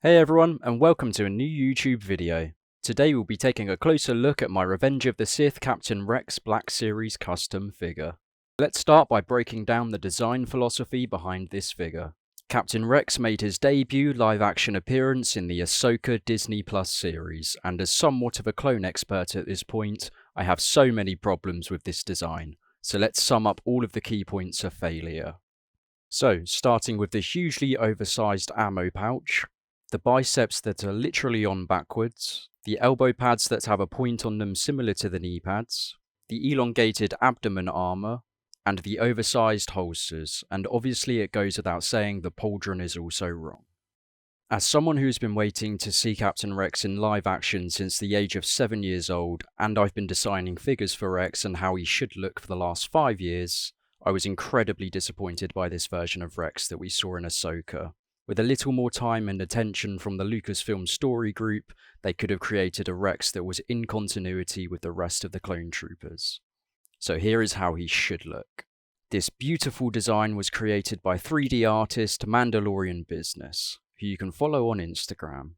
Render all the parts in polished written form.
Hey everyone, and welcome to a new YouTube video. Today we'll be taking a closer look at my Revenge of the Sith Captain Rex Black Series custom figure. Let's start by breaking down the design philosophy behind this figure. Captain Rex made his debut live-action appearance in the Ahsoka Disney Plus series, and as somewhat of a clone expert at this point, I have so many problems with this design. So let's sum up all of the key points of failure. So, starting with the hugely oversized ammo pouch, the biceps that are literally on backwards, the elbow pads that have a point on them similar to the knee pads, the elongated abdomen armor, and the oversized holsters, and obviously it goes without saying the pauldron is also wrong. As someone who's been waiting to see Captain Rex in live action since the age of 7 years old, and I've been designing figures for Rex and how he should look for the last 5 years, I was incredibly disappointed by this version of Rex that we saw in Ahsoka. With a little more time and attention from the Lucasfilm story group, they could have created a Rex that was in continuity with the rest of the clone troopers. So here is how he should look. This beautiful design was created by 3D artist Mandalorian Business, who you can follow on Instagram.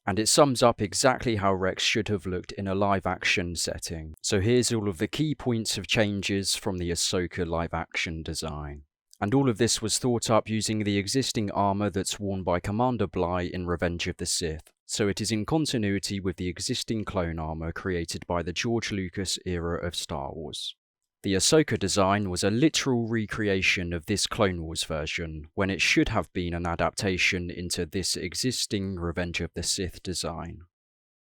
And it sums up exactly how Rex should have looked in a live-action setting. So here's all of the key points of changes from the Ahsoka live-action design. And all of this was thought up using the existing armor that's worn by Commander Bly in Revenge of the Sith, so it is in continuity with the existing clone armor created by the George Lucas era of Star Wars. The Ahsoka design was a literal recreation of this Clone Wars version, when it should have been an adaptation into this existing Revenge of the Sith design.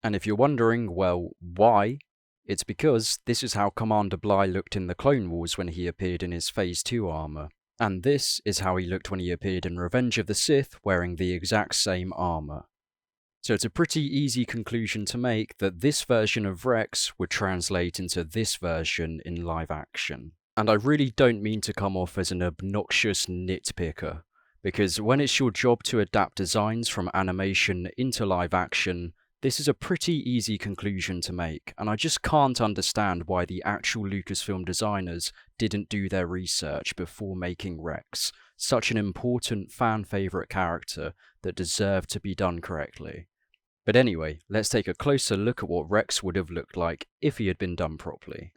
And if you're wondering, well, why? It's because this is how Commander Bly looked in the Clone Wars when he appeared in his Phase 2 armor. And this is how he looked when he appeared in Revenge of the Sith wearing the exact same armor. So it's a pretty easy conclusion to make that this version of Rex would translate into this version in live action. And I really don't mean to come off as an obnoxious nitpicker, because when it's your job to adapt designs from animation into live action, this is a pretty easy conclusion to make, and I just can't understand why the actual Lucasfilm designers didn't do their research before making Rex, such an important fan favourite character that deserved to be done correctly. But anyway, let's take a closer look at what Rex would have looked like if he had been done properly.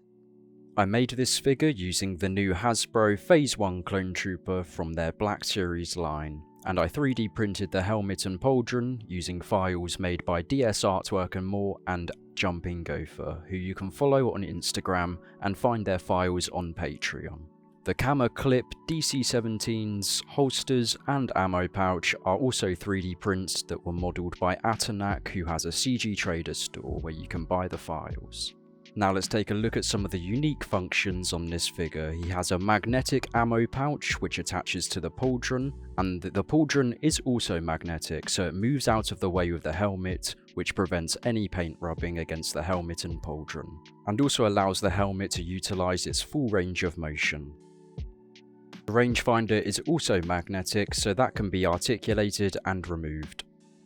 I made this figure using the new Hasbro Phase 1 Clone Trooper from their Black Series line, and I 3D printed the helmet and pauldron using files made by DS Artwork and More and Jumping Gopher, who you can follow on Instagram and find their files on Patreon. The camera clip, DC-17s, holsters and ammo pouch are also 3D prints that were modelled by Atanak, who has a CG Trader store where you can buy the files. Now let's take a look at some of the unique functions on this figure. He has a magnetic ammo pouch which attaches to the pauldron, and the pauldron is also magnetic, so it moves out of the way with the helmet, which prevents any paint rubbing against the helmet and pauldron, and also allows the helmet to utilise its full range of motion. The rangefinder is also magnetic, so that can be articulated and removed.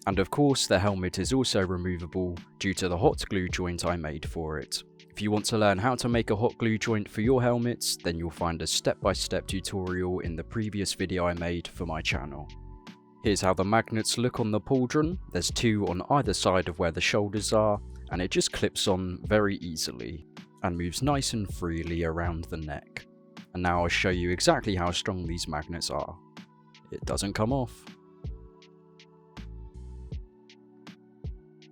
And of course, the helmet is also removable due to the hot glue joint I made for it. If you want to learn how to make a hot glue joint for your helmets, then you'll find a step-by-step tutorial in the previous video I made for my channel. Here's how the magnets look on the pauldron. There's 2 on either side of where the shoulders are, and it just clips on very easily and moves nice and freely around the neck. And now I'll show you exactly how strong these magnets are. It doesn't come off.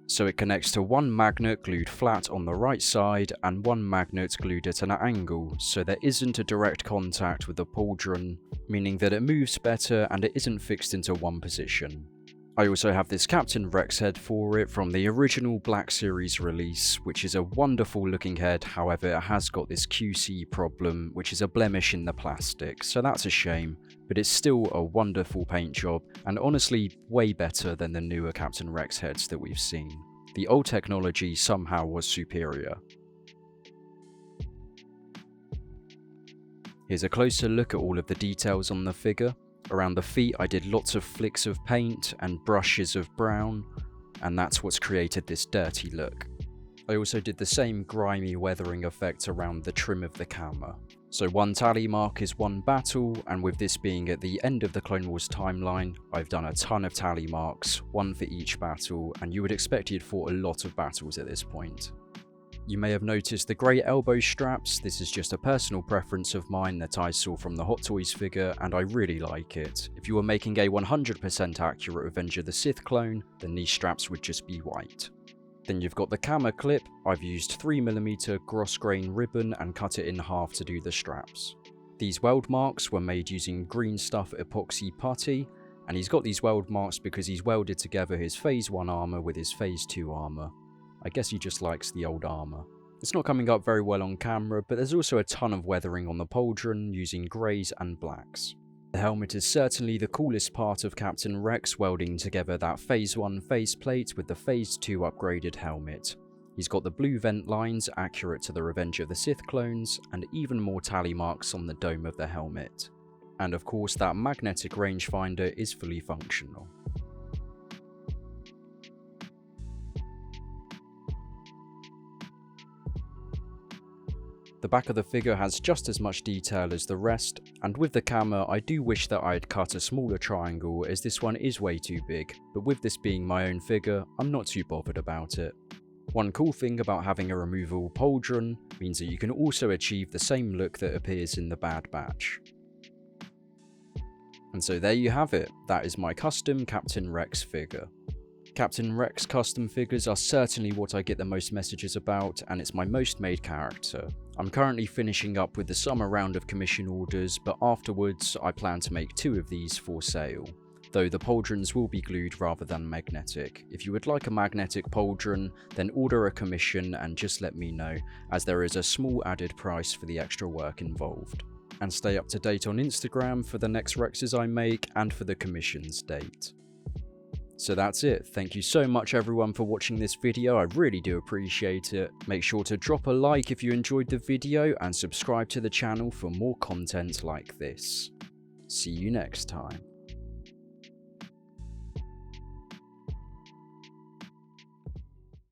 So it connects to one magnet glued flat on the right side and one magnet glued at an angle, so there isn't a direct contact with the pauldron, meaning that it moves better and it isn't fixed into one position. I also have this Captain Rex head for it from the original Black Series release, which is a wonderful looking head. However, it has got this QC problem, which is a blemish in the plastic, so that's a shame, but it's still a wonderful paint job, and honestly way better than the newer Captain Rex heads that we've seen. The old technology somehow was superior. Here's a closer look at all of the details on the figure. Around the feet I did lots of flicks of paint and brushes of brown, and that's what's created this dirty look. I also did the same grimy weathering effect around the trim of the camera. So 1 tally mark is 1 battle, and with this being at the end of the Clone Wars timeline, I've done a ton of tally marks, 1 for each battle, and you would expect he'd fought a lot of battles at this point. You may have noticed the grey elbow straps. This is just a personal preference of mine that I saw from the Hot Toys figure, and I really like it. If you were making a 100% accurate Revenge of the Sith clone, then these straps would just be white. Then you've got the camera clip. I've used 3mm gross grain ribbon and cut it in half to do the straps. These weld marks were made using green stuff epoxy putty, and he's got these weld marks because he's welded together his Phase 1 armour with his Phase 2 armour. I guess he just likes the old armour. It's not coming up very well on camera, but there's also a ton of weathering on the pauldron using greys and blacks. The helmet is certainly the coolest part of Captain Rex, welding together that Phase 1 faceplate with the Phase 2 upgraded helmet. He's got the blue vent lines accurate to the Revenge of the Sith clones, and even more tally marks on the dome of the helmet. And of course that magnetic rangefinder is fully functional. The back of the figure has just as much detail as the rest, and with the camera I do wish that I had cut a smaller triangle, as this one is way too big, but with this being my own figure, I'm not too bothered about it. One cool thing about having a removable pauldron means that you can also achieve the same look that appears in the Bad Batch. And so there you have it, that is my custom Captain Rex figure. Captain Rex custom figures are certainly what I get the most messages about, and it's my most made character. I'm currently finishing up with the summer round of commission orders, but afterwards I plan to make 2 of these for sale. Though the pauldrons will be glued rather than magnetic. If you would like a magnetic pauldron, then order a commission and just let me know, as there is a small added price for the extra work involved. And stay up to date on Instagram for the next Rexes I make and for the commission's date. So that's it. Thank you so much everyone for watching this video, I really do appreciate it. Make sure to drop a like if you enjoyed the video and subscribe to the channel for more content like this. See you next time.